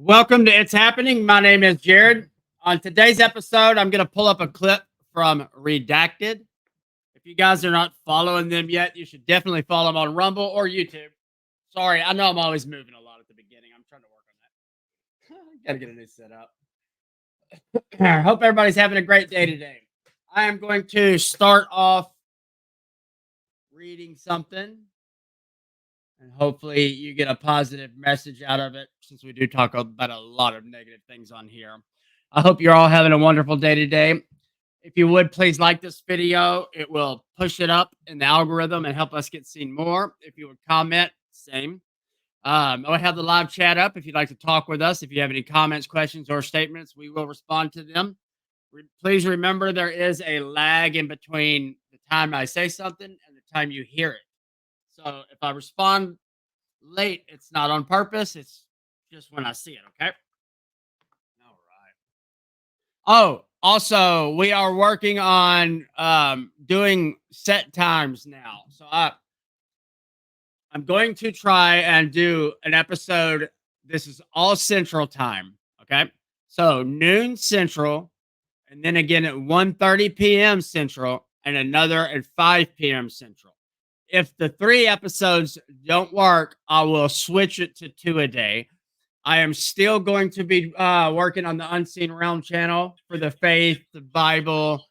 Welcome to It's Happening. My name is Jared. On today's episode, I'm going to pull up a clip from Redacted. If you guys are not following them yet, you should definitely follow them on Rumble or YouTube. Sorry, I know I'm always moving a lot at the beginning. I'm trying to work on that. Got to get a new setup. Hope everybody's having a great day today. I am going to start off reading something, and hopefully you get a positive message out of it, since we do talk about a lot of negative things on here. I hope you're all having a wonderful day today. If you would, please like this video. It will push it up in the algorithm and help us get seen more. If you would comment, same. I have the live chat up if you'd like to talk with us. If you have any comments, questions, or statements, we will respond to them. Please remember there is a lag in between the time I say something and the time you hear it. So if I respond late, it's not on purpose. It's just when I see it. Okay. All right. Oh, also, we are working on doing set times now. So I'm going to try and do an episode. This is all Central Time. Okay. So noon Central, and then again at 1:30 p.m. Central, and another at 5 p.m. Central. If the 3 episodes don't work, I will switch it to 2 a day. I am still going to be working on the Unseen Realm channel for the faith, the Bible,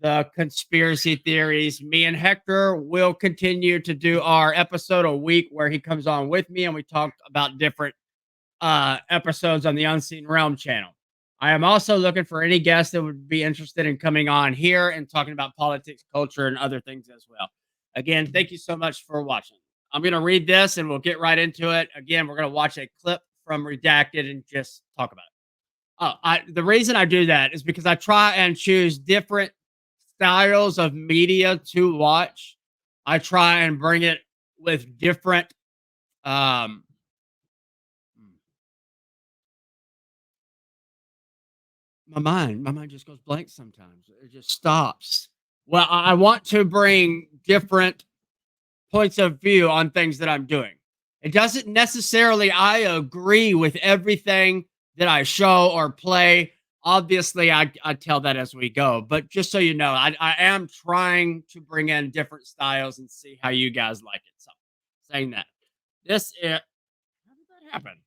the conspiracy theories. Me and Hector will continue to do our episode a week where he comes on with me and we talk about different episodes on the Unseen Realm channel. I am also looking for any guests that would be interested in coming on here and talking about politics, culture, and other things as well. Again, thank you so much for watching. I'm going to read this and we'll get right into it. Again, we're going to watch a clip from Redacted and just talk about it. The reason I do that is because I try and choose different styles of media to watch. I try and bring it with different my mind just goes blank sometimes. It just stops. Well, I want to bring different points of view on things that I'm doing. It doesn't necessarily I agree with everything that I show or play. Obviously, I tell that as we go. But just so you know, I am trying to bring in different styles and see how you guys like it. So saying that. This is how did that happen?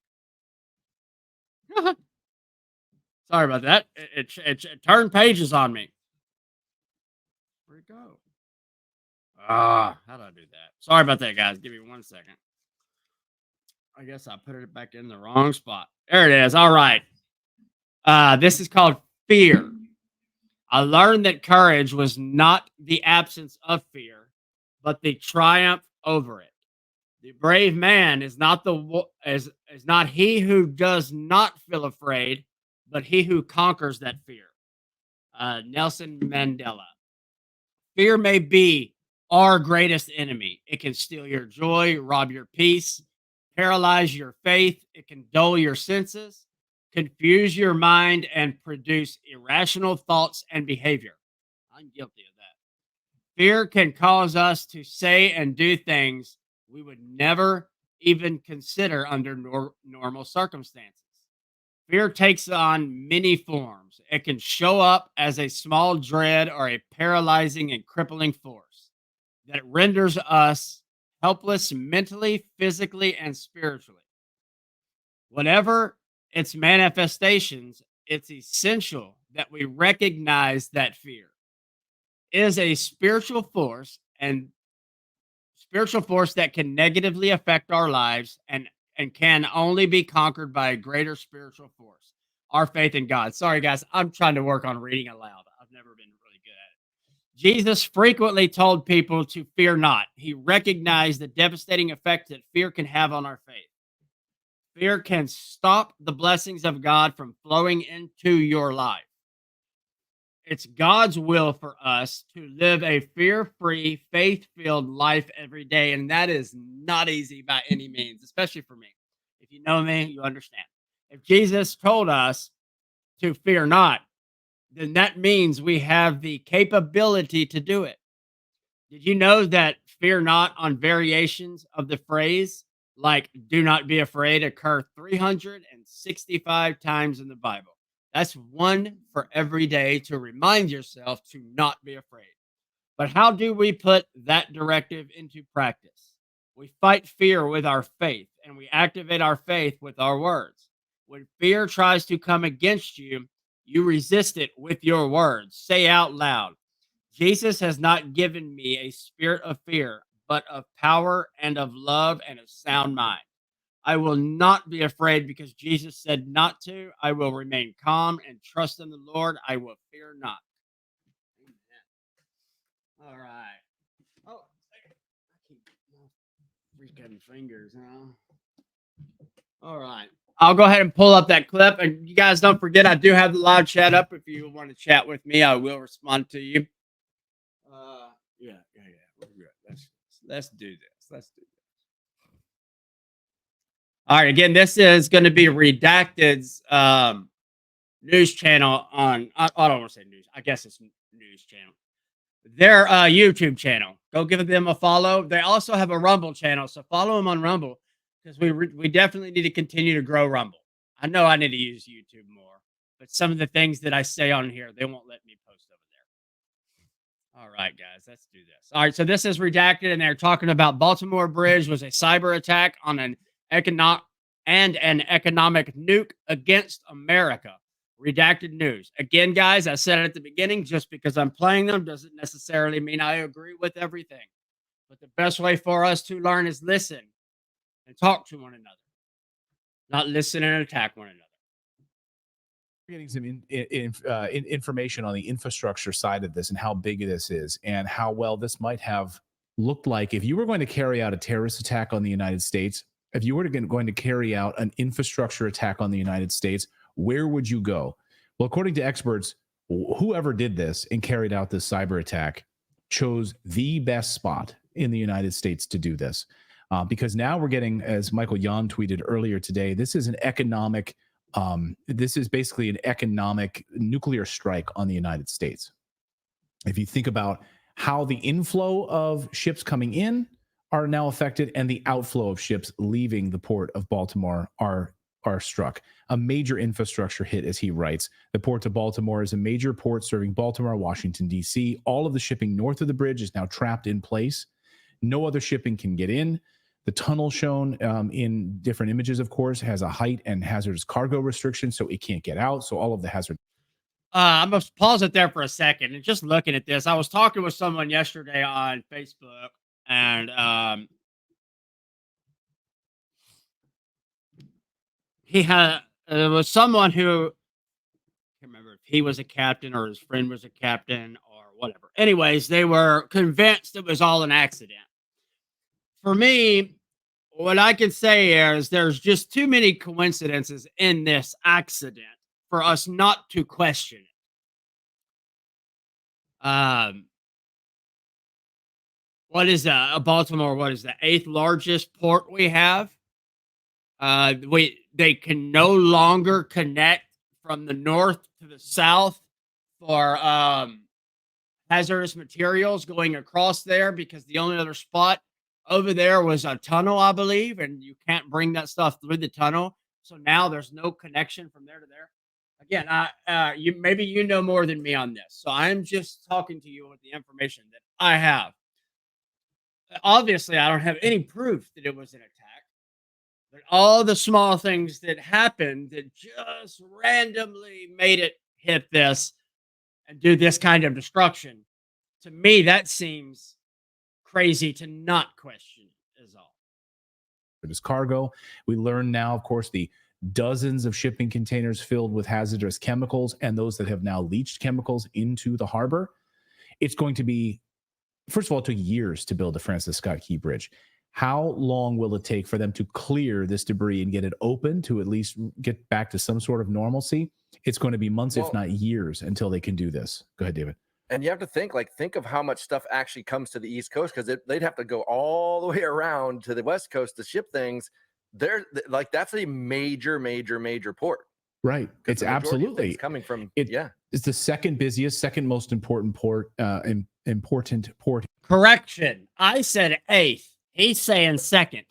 Sorry about that. It turned pages on me. Where'd it go? How do I do that? Sorry about that, guys. Give me 1 second. I guess I put it back in the wrong spot. There it is. All right. This is called Fear. I learned that courage was not the absence of fear, but the triumph over it. The brave man is not is not he who does not feel afraid, but he who conquers that fear. Nelson Mandela. Fear may be our greatest enemy. It can steal your joy, rob your peace, paralyze your faith. It can dull your senses, confuse your mind, and produce irrational thoughts and behavior. I'm guilty of that. Fear can cause us to say and do things we would never even consider under normal circumstances. Fear takes on many forms. It can show up as a small dread or a paralyzing and crippling force that renders us helpless mentally, physically, and spiritually. Whatever its manifestations, it's essential that we recognize that fear is a spiritual force that can negatively affect our lives and can only be conquered by a greater spiritual force, our faith in God. Sorry, guys, I'm trying to work on reading aloud. I've never been really good at it. Jesus frequently told people to fear not. He recognized the devastating effect that fear can have on our faith. Fear can stop the blessings of God from flowing into your life. It's God's will for us to live a fear-free, faith-filled life every day, and that is not easy by any means, especially for me. If you know me, you understand. If Jesus told us to fear not, then that means we have the capability to do it. Did you know that fear not on variations of the phrase like do not be afraid occur 365 times in the Bible. That's one for every day to remind yourself to not be afraid. But how do we put that directive into practice? We fight fear with our faith and we activate our faith with our words. When fear tries to come against you, you resist it with your words. Say out loud, Jesus has not given me a spirit of fear, but of power and of love and a sound mind. I will not be afraid because Jesus said not to. I will remain calm and trust in the Lord. I will fear not. All right. Oh, I keep my freaking fingers, huh? All right. I'll go ahead and pull up that clip. And you guys don't forget, I do have the live chat up. If you want to chat with me, I will respond to you. Yeah. We're good. Let's do this. Let's do this. All right. Again, this is going to be Redacted's news channel on. I don't want to say news. I guess it's news channel. Their YouTube channel. Go give them a follow. They also have a Rumble channel, so follow them on Rumble because we definitely need to continue to grow Rumble. I know I need to use YouTube more, but some of the things that I say on here, they won't let me post over there. All right, guys, let's do this. All right, so this is Redacted, and they're talking about Baltimore Bridge was a cyber attack on an economic nuke against America. Redacted news. Again, guys, I said it at the beginning, just because I'm playing them doesn't necessarily mean I agree with everything. But the best way for us to learn is listen and talk to one another, not listen and attack one another. Getting some information on the infrastructure side of this and how big this is and how well this might have looked like if you were going to carry out a terrorist attack on the United States, if you were going to carry out an infrastructure attack on the United States, where would you go? Well, according to experts, whoever did this and carried out this cyber attack chose the best spot in the United States to do this. Because now we're getting, as Michael Yon tweeted earlier today, this is basically an economic nuclear strike on the United States. If you think about how the inflow of ships coming in are now affected and the outflow of ships leaving the port of Baltimore are struck. A major infrastructure hit, as he writes. The port of Baltimore is a major port serving Baltimore, Washington, D.C. All of the shipping north of the bridge is now trapped in place. No other shipping can get in. The tunnel shown in different images, of course, has a height and hazardous cargo restriction, so it can't get out. So all of the hazard. I'm going to pause it there for a second. And just looking at this, I was talking with someone yesterday on Facebook, and it was someone who, I can't remember if he was a captain or his friend was a captain or whatever. Anyways, they were convinced it was all an accident. For me, what I can say is there's just too many coincidences in this accident for us not to question it. What is Baltimore? What is the 8th largest port we have? They can no longer connect from the north to the south for hazardous materials going across there because the only other spot over there was a tunnel, I believe, and you can't bring that stuff through the tunnel. So now there's no connection from there to there. Again, you know more than me on this, so I'm just talking to you with the information that I have. Obviously, I don't have any proof that it was an attack. But all the small things that happened that just randomly made it hit this and do this kind of destruction, to me, that seems crazy to not question is all. It is cargo. We learn now, of course, the dozens of shipping containers filled with hazardous chemicals and those that have now leached chemicals into the harbor. It's going to be, first of all, it took years to build the Francis Scott Key Bridge. How long will it take for them to clear this debris and get it open to at least get back to some sort of normalcy? It's going to be months, if not years, until they can do this. Go ahead, David. And you have to think of how much stuff actually comes to the East Coast, because they'd have to go all the way around to the West Coast to ship things. That's a major port. Right. It's absolutely coming from. It's the second busiest, second most important port. Important port. Correction. I said 8th. He's saying 2nd.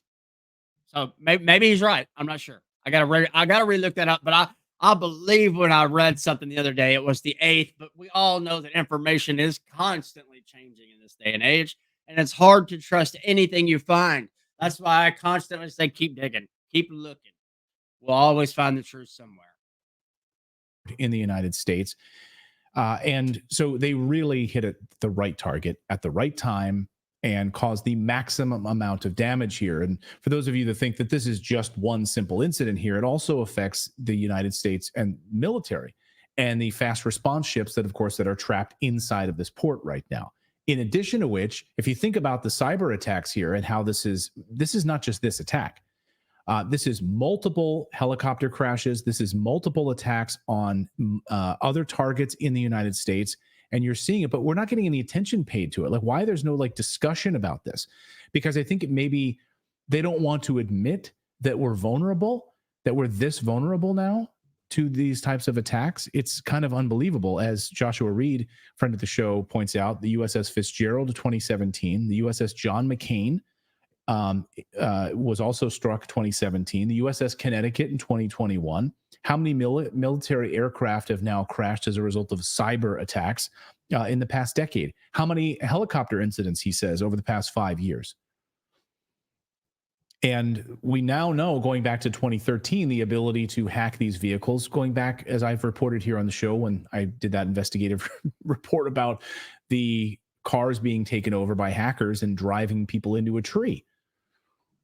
So maybe he's right. I'm not sure. I gotta relook that up. But I believe when I read something the other day, it was the 8th. But we all know that information is constantly changing in this day and age, and it's hard to trust anything you find. That's why I constantly say, keep digging, keep looking. We'll always find the truth somewhere. In the United States. And so they really hit it the right target at the right time and caused the maximum amount of damage here. And for those of you that think that this is just one simple incident here, it also affects the United States and military and the fast response ships that, of course, that are trapped inside of this port right now. In addition to which, if you think about the cyber attacks here and how this is not just this attack. This is multiple helicopter crashes. This is multiple attacks on other targets in the United States. And you're seeing it, but we're not getting any attention paid to it. Like, why there's no like discussion about this? Because I think maybe they don't want to admit that we're vulnerable, that we're this vulnerable now to these types of attacks. It's kind of unbelievable. As Joshua Reed, friend of the show, points out, the USS Fitzgerald 2017, the USS John McCain was also struck 2017, the USS Connecticut in 2021. How many military aircraft have now crashed as a result of cyber attacks in the past decade? How many helicopter incidents, he says, over the past 5 years? And we now know, going back to 2013, the ability to hack these vehicles, going back, as I've reported here on the show when I did that investigative report about the cars being taken over by hackers and driving people into a tree.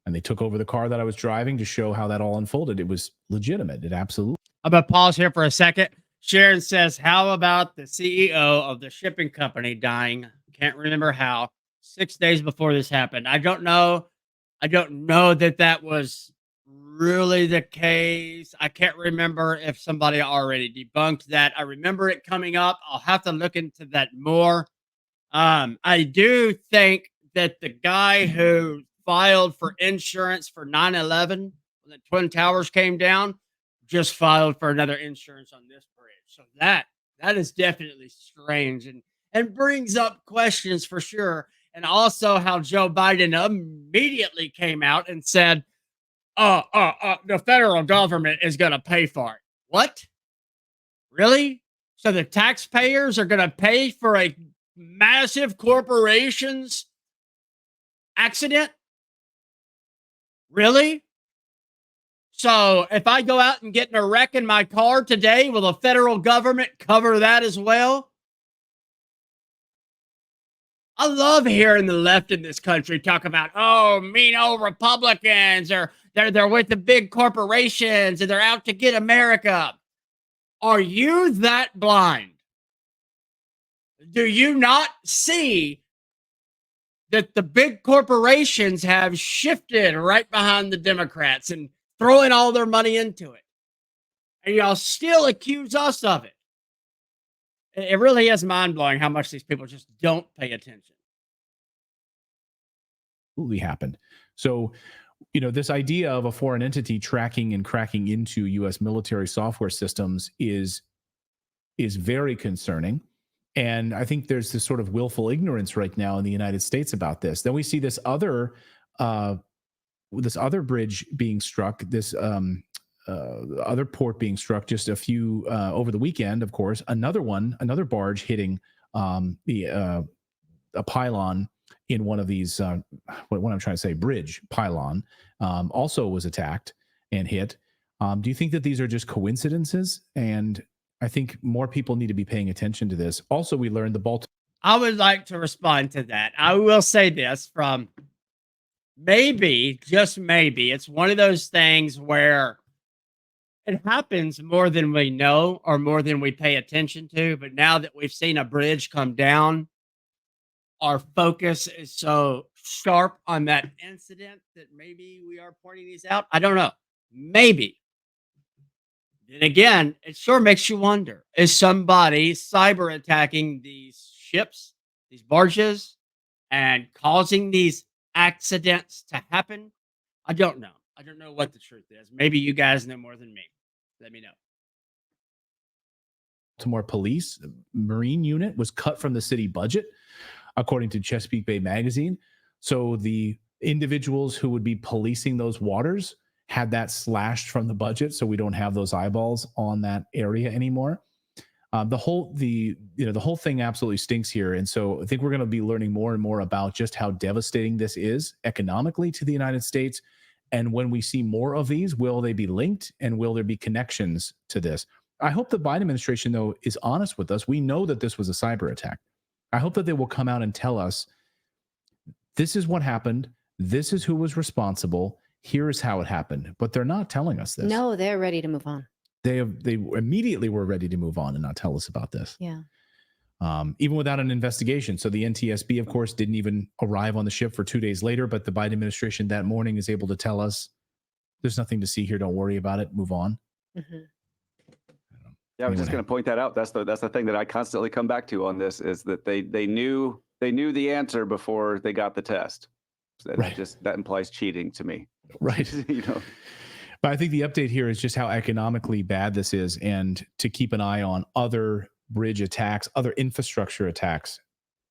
And they took over the car that I was driving to show how that all unfolded. It was legitimate. It absolutely. I'm going to pause here for a second. Sharon says, how about the CEO of the shipping company dying? Can't remember how. 6 days before this happened. I don't know that was really the case. I can't remember if somebody already debunked that. I remember it coming up. I'll have to look into that more. I do think that the guy who filed for insurance for 9/11 when the Twin Towers came down just filed for another insurance on this bridge. So that is definitely strange and brings up questions for sure. And also how Joe Biden immediately came out and said, the federal government is going to pay for it. What? Really? So the taxpayers are going to pay for a massive corporation's accident? Really? So if I go out and get in a wreck in my car today, will the federal government cover that as well? I love hearing the left in this country talk about, mean old Republicans, or they're with the big corporations and they're out to get America. Are you that blind? Do you not see that the big corporations have shifted right behind the Democrats and throwing all their money into it? And y'all still accuse us of it. It really is mind-blowing how much these people just don't pay attention. Absolutely happened. So, this idea of a foreign entity tracking and cracking into U.S. military software systems is very concerning. And I think there's this sort of willful ignorance right now in the United States about this. Then we see this other bridge being struck, this other port being struck just a few over the weekend. Of course, another barge hitting a pylon in one of these. What I'm trying to say, bridge pylon, also was attacked and hit. Do you think that these are just coincidences? And I think more people need to be paying attention to this. Also, we learned the Baltimore. I would like to respond to that. I will say this from maybe, just maybe, it's one of those things where it happens more than we know or more than we pay attention to. But now that we've seen a bridge come down, our focus is so sharp on that incident that maybe we are pointing these out. I don't know. Maybe. And again, it sure makes you wonder, is somebody cyber attacking these ships, these barges, and causing these accidents to happen? I don't know. I don't know what the truth is. Maybe you guys know more than me. Let me know. Baltimore Police Marine unit was cut from the city budget, according to Chesapeake Bay Magazine. So the individuals who would be policing those waters had that slashed from the budget, so we don't have those eyeballs on that area anymore. The whole thing absolutely stinks here, and so I think we're going to be learning more and more about just how devastating this is economically to the United States. And when we see more of these, will they be linked, and will there be connections to this? I hope the Biden administration, though, is honest with us. We know that this was a cyber attack. I hope that they will come out and tell us, this is what happened. This is who was responsible. Here is how it happened. But they're not telling us this. No, they're ready to move on. They immediately were ready to move on and not tell us about this. Yeah. Even without an investigation. So the NTSB, of course, didn't even arrive on the ship for 2 days later, but the Biden administration that morning is able to tell us, there's nothing to see here. Don't worry about it. Move on. Mm-hmm. Yeah, I was just going to point that out. That's the thing that I constantly come back to on this, is that they knew the answer before they got the test. So that implies cheating to me. Right. But I think the update here is just how economically bad this is, and to keep an eye on other bridge attacks, other infrastructure attacks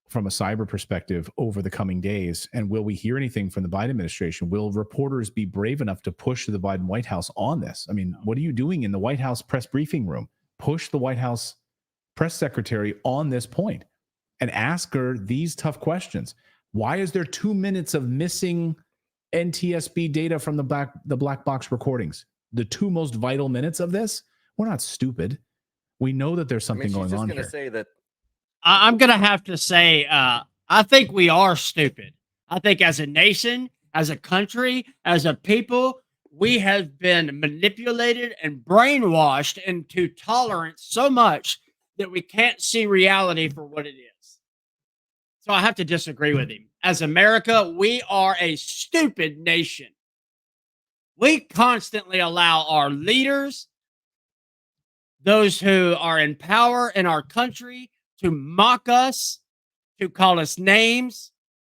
from a cyber perspective over the coming days. And will we hear anything from the Biden administration? Will reporters be brave enough to push the Biden White House on this? I mean, what are you doing in the White House press briefing room? Push the White House press secretary on this point and ask her these tough questions. Why is there 2 minutes of missing NTSB data from the black box recordings? The 2 most vital minutes of this? We're not stupid. We know that there's something going on here. Say that I'm going to have to say, I think we are stupid. I think as a nation, as a country, as a people, we have been manipulated and brainwashed into tolerance so much that we can't see reality for what it is. So I have to disagree with him. As America, we are a stupid nation. We constantly allow our leaders, those who are in power in our country, to mock us, to call us names,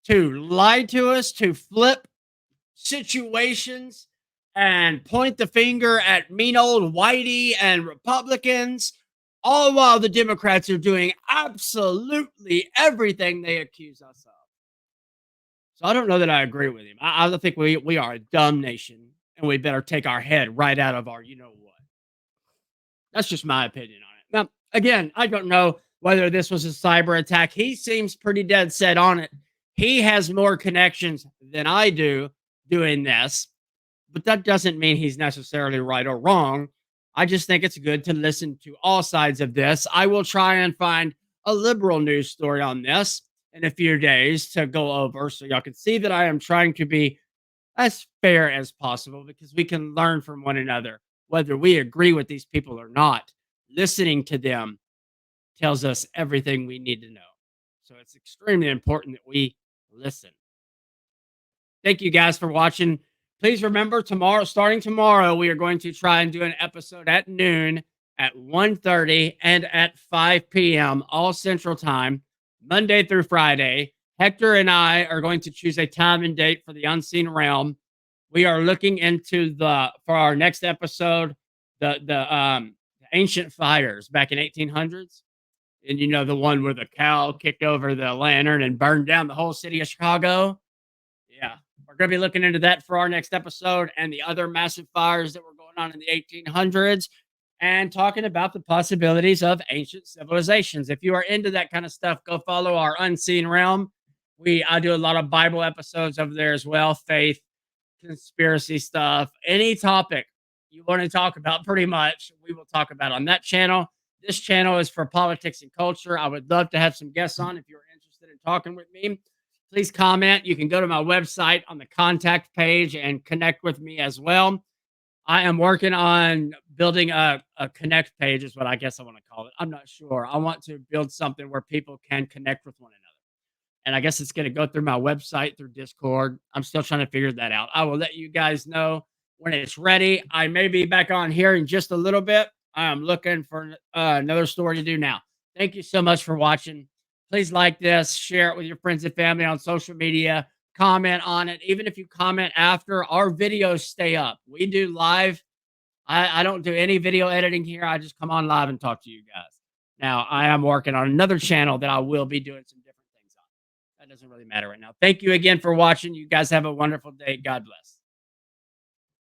to lie to us, to flip situations and point the finger at mean old Whitey and Republicans, all while the Democrats are doing absolutely everything they accuse us of. So I don't know that I agree with him. I think we are a dumb nation, and we better take our head right out of our you-know-what. That's just my opinion on it. Now, again, I don't know whether this was a cyber attack. He seems pretty dead set on it. He has more connections than I do doing this, but that doesn't mean he's necessarily right or wrong. I just think it's good to listen to all sides of this. I will try and find a liberal news story on this in a few days to go over, so y'all can see that I am trying to be as fair as possible, because we can learn from one another, whether we agree with these people or not. Listening to them tells us everything we need to know. So it's extremely important that we listen. Thank you guys for watching. Please remember, starting tomorrow, we are going to try and do an episode at noon, at 1:30, and at 5 p.m., all Central Time, Monday through Friday. Hector and I are going to choose a time and date for the Unseen Realm. We are looking into for our next episode, the ancient fires back in 1800s. And the one where the cow kicked over the lantern and burned down the whole city of Chicago. Yeah, we're going to be looking into that for our next episode, and the other massive fires that were going on in the 1800s, and talking about the possibilities of ancient civilizations. If you are into that kind of stuff, go follow our Unseen Realm. I do a lot of Bible episodes over there as well, faith, conspiracy stuff, any topic you want to talk about, pretty much, we will talk about on that channel. This channel is for politics and culture. I would love to have some guests on. If you're interested in talking with me, please comment. You can go to my website on the contact page and connect with me as well. I am working on building a connect page, is what I guess I want to call it. I'm not sure. I want to build something where people can connect with one another. And I guess it's going to go through my website, through Discord. I'm still trying to figure that out. I will let you guys know when it's ready. I may be back on here in just a little bit. I am looking for another story to do now. Thank you so much for watching. Please like this, share it with your friends and family on social media, comment on it. Even if you comment after, our videos stay up. We do live. I don't do any video editing here. I just come on live and talk to you guys. Now, I am working on another channel that I will be doing some different things on. That doesn't really matter right now. Thank you again for watching. You guys have a wonderful day. God bless.